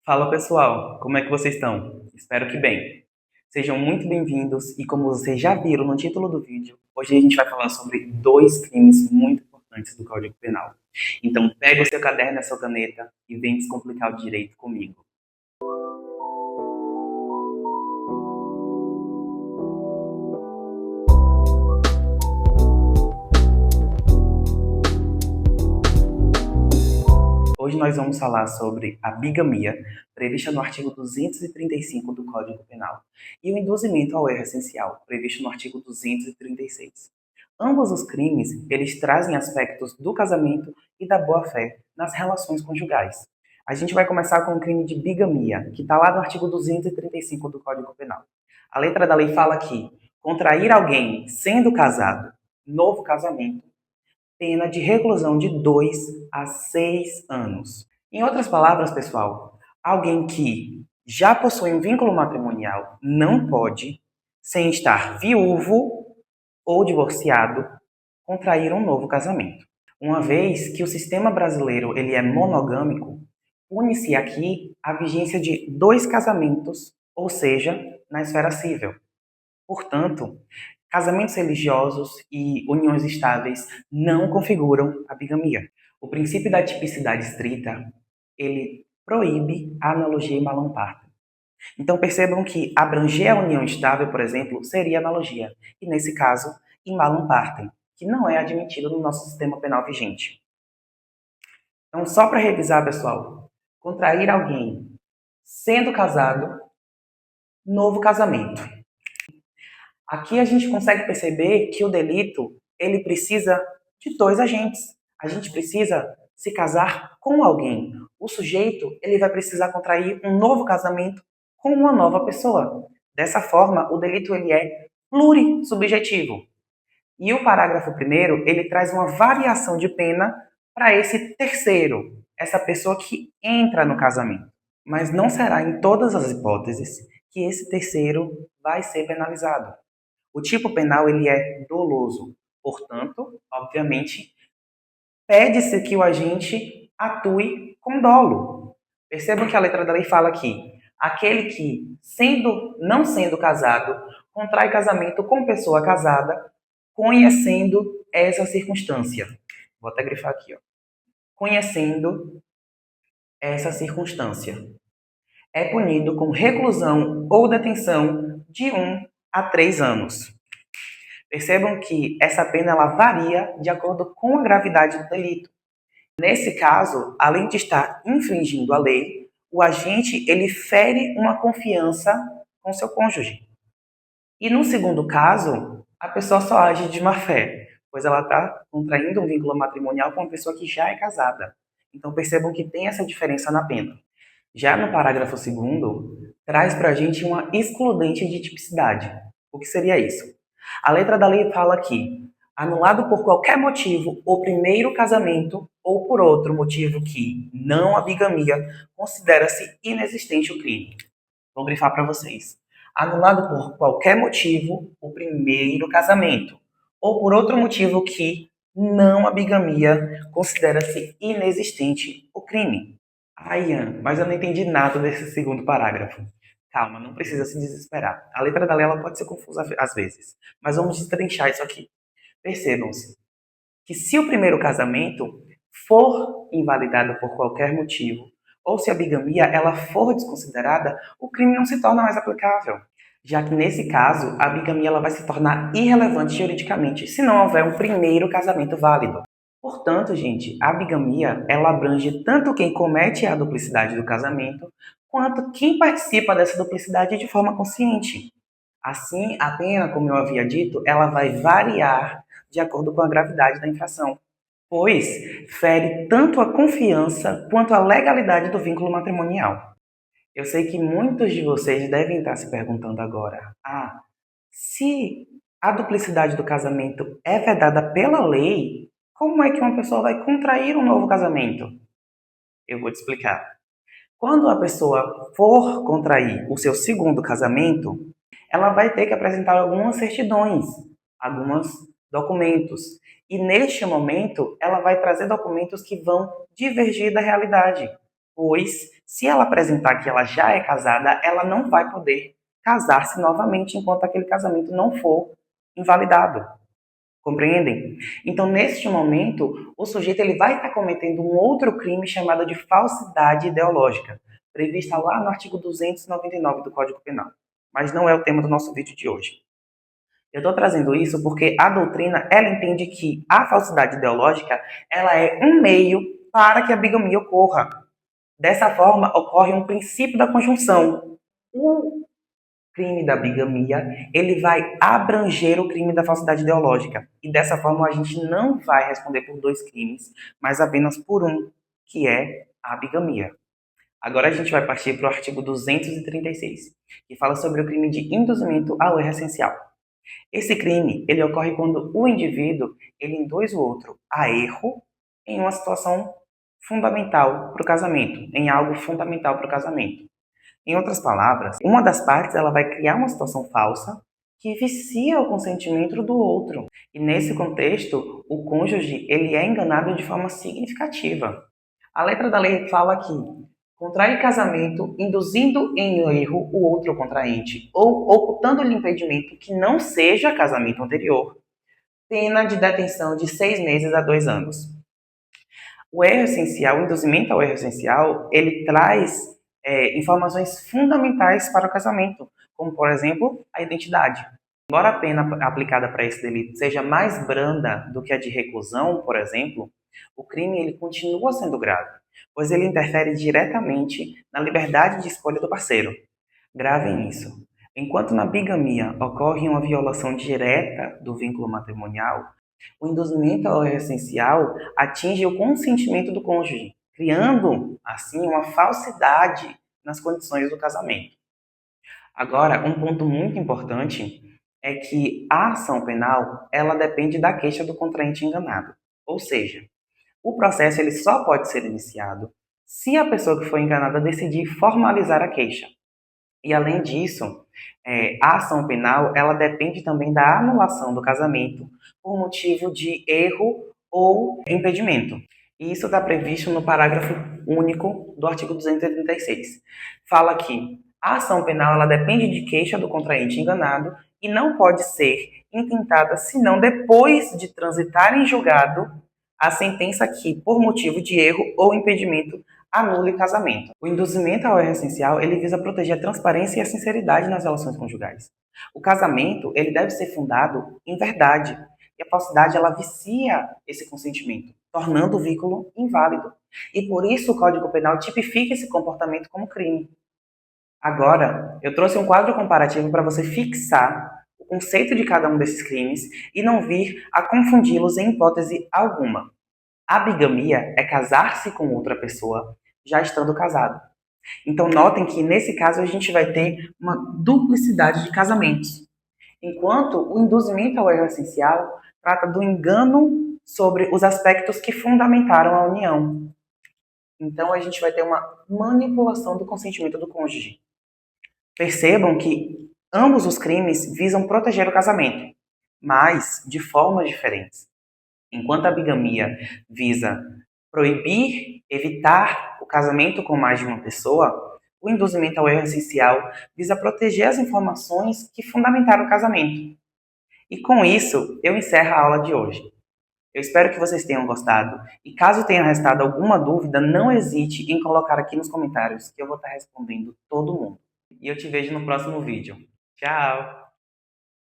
Fala pessoal, como é que vocês estão? Espero que bem. Sejam muito bem-vindos e como vocês já viram no título do vídeo, hoje a gente vai falar sobre dois crimes muito importantes do Código Penal. Então pega o seu caderno e a sua caneta e vem descomplicar o direito comigo. Hoje nós vamos falar sobre a bigamia, prevista no artigo 235 do Código Penal, e o induzimento ao erro essencial, previsto no artigo 236. Ambos os crimes, eles trazem aspectos do casamento e da boa-fé nas relações conjugais. A gente vai começar com o crime de bigamia, que está lá no artigo 235 do Código Penal. A letra da lei fala que contrair alguém sendo casado, novo casamento, pena de reclusão de 2 a 6 anos. Em outras palavras, pessoal, alguém que já possui um vínculo matrimonial não pode, sem estar viúvo ou divorciado, contrair um novo casamento. Uma vez que o sistema brasileiro ele é monogâmico, une-se aqui a vigência de 2 casamentos, ou seja, na esfera civil. Portanto, casamentos religiosos e uniões estáveis não configuram a bigamia. O princípio da tipicidade estrita, ele proíbe a analogia e malum partem. Então percebam que abranger a união estável, por exemplo, seria analogia, e nesse caso, in malum partem, que não é admitido no nosso sistema penal vigente. Então, só para revisar, pessoal, contrair alguém sendo casado, novo casamento. Aqui a gente consegue perceber que o delito ele precisa de 2 agentes. A gente precisa se casar com alguém. O sujeito ele vai precisar contrair um novo casamento com uma nova pessoa. Dessa forma, o delito ele é plurissubjetivo. E o parágrafo primeiro ele traz uma variação de pena para esse terceiro, essa pessoa que entra no casamento. Mas não será em todas as hipóteses que esse terceiro vai ser penalizado. O tipo penal ele é doloso, portanto, obviamente, pede-se que o agente atue com dolo. Percebam que a letra da lei fala aqui: aquele que, não sendo casado, contrai casamento com pessoa casada, conhecendo essa circunstância. Vou até grifar aqui, ó. Conhecendo essa circunstância. É punido com reclusão ou detenção de 1 a 3 anos. Percebam que essa pena ela varia de acordo com a gravidade do delito. Nesse caso, além de estar infringindo a lei, o agente ele fere uma confiança com seu cônjuge. E no segundo caso, a pessoa só age de má fé, pois ela está contraindo um vínculo matrimonial com uma pessoa que já é casada. Então percebam que tem essa diferença na pena. Já no parágrafo 2º, traz para a gente uma excludente de tipicidade. O que seria isso? A letra da lei fala que, anulado por qualquer motivo o primeiro casamento ou por outro motivo que não a bigamia, considera-se inexistente o crime. Vou grifar para vocês. Anulado por qualquer motivo o primeiro casamento ou por outro motivo que não a bigamia, considera-se inexistente o crime. Ian, mas eu não entendi nada desse segundo parágrafo. Calma, não precisa se desesperar. A letra da lei ela pode ser confusa às vezes, mas vamos destrinchar isso aqui. Percebam-se que se o primeiro casamento for invalidado por qualquer motivo, ou se a bigamia ela for desconsiderada, o crime não se torna mais aplicável. Já que nesse caso, a bigamia ela vai se tornar irrelevante juridicamente, se não houver um primeiro casamento válido. Portanto, gente, a bigamia ela abrange tanto quem comete a duplicidade do casamento, quanto quem participa dessa duplicidade de forma consciente. Assim, a pena, como eu havia dito, ela vai variar de acordo com a gravidade da infração, pois fere tanto a confiança quanto a legalidade do vínculo matrimonial. Eu sei que muitos de vocês devem estar se perguntando agora: se a duplicidade do casamento é vedada pela lei, como é que uma pessoa vai contrair um novo casamento? Eu vou te explicar. Quando a pessoa for contrair o seu segundo casamento, ela vai ter que apresentar algumas certidões, alguns documentos. E neste momento, ela vai trazer documentos que vão divergir da realidade, pois Se ela apresentar que ela já é casada, ela não vai poder casar-se novamente enquanto aquele casamento não for invalidado. Compreendem? Então, neste momento, o sujeito ele vai estar cometendo um outro crime chamado de falsidade ideológica, prevista lá no artigo 299 do Código Penal. Mas não é o tema do nosso vídeo de hoje. Eu estou trazendo isso porque a doutrina ela entende que a falsidade ideológica ela é um meio para que a bigamia ocorra. Dessa forma, ocorre um princípio da conjunção. O crime da bigamia, ele vai abranger o crime da falsidade ideológica. E dessa forma a gente não vai responder por dois crimes, mas apenas por um, que é a bigamia. Agora a gente vai partir para o artigo 236, que fala sobre o crime de induzimento ao erro essencial. Esse crime, ele ocorre quando o indivíduo, ele induz o outro a erro em uma situação fundamental para o casamento, em algo fundamental para o casamento. Em outras palavras, uma das partes ela vai criar uma situação falsa que vicia o consentimento do outro. E nesse contexto, o cônjuge ele é enganado de forma significativa. A letra da lei fala que contrai casamento induzindo em erro o outro contraente ou ocultando-lhe impedimento que não seja casamento anterior, pena de detenção de 6 meses a 2 anos. O erro essencial, o induzimento ao erro essencial, ele traz informações fundamentais para o casamento, como, por exemplo, a identidade. Embora a pena aplicada para esse delito seja mais branda do que a de reclusão, por exemplo, o crime ele continua sendo grave, pois ele interfere diretamente na liberdade de escolha do parceiro. Gravem isso. Enquanto na bigamia ocorre uma violação direta do vínculo matrimonial, o induzimento ao erro essencial atinge o consentimento do cônjuge, criando, assim, uma falsidade nas condições do casamento. Agora, um ponto muito importante é que a ação penal, ela depende da queixa do contraente enganado. Ou seja, o processo ele só pode ser iniciado se a pessoa que foi enganada decidir formalizar a queixa. E além disso, a ação penal ela depende também da anulação do casamento por motivo de erro ou impedimento. E isso está previsto no parágrafo único do artigo 236. Fala que a ação penal ela depende de queixa do contraente enganado e não pode ser intentada senão depois de transitar em julgado a sentença que, por motivo de erro ou impedimento, anule o casamento. O induzimento ao erro essencial, ele visa proteger a transparência e a sinceridade nas relações conjugais. O casamento, ele deve ser fundado em verdade. E a falsidade, ela vicia esse consentimento, tornando o vínculo inválido. E por isso o Código Penal tipifica esse comportamento como crime. Agora, eu trouxe um quadro comparativo para você fixar o conceito de cada um desses crimes e não vir a confundi-los em hipótese alguma. A bigamia é casar-se com outra pessoa já estando casado. Então notem que nesse caso a gente vai ter uma duplicidade de casamentos. Enquanto o induzimento ao erro essencial trata do engano sobre os aspectos que fundamentaram a união. Então a gente vai ter uma manipulação do consentimento do cônjuge. Percebam que ambos os crimes visam proteger o casamento, mas de formas diferentes. Enquanto a bigamia visa proibir, evitar o casamento com mais de uma pessoa, o induzimento ao erro essencial visa proteger as informações que fundamentaram o casamento. E com isso, eu encerro a aula de hoje. Eu espero que vocês tenham gostado. E caso tenha restado alguma dúvida, não hesite em colocar aqui nos comentários, que eu vou estar respondendo todo mundo. E eu te vejo no próximo vídeo. Tchau!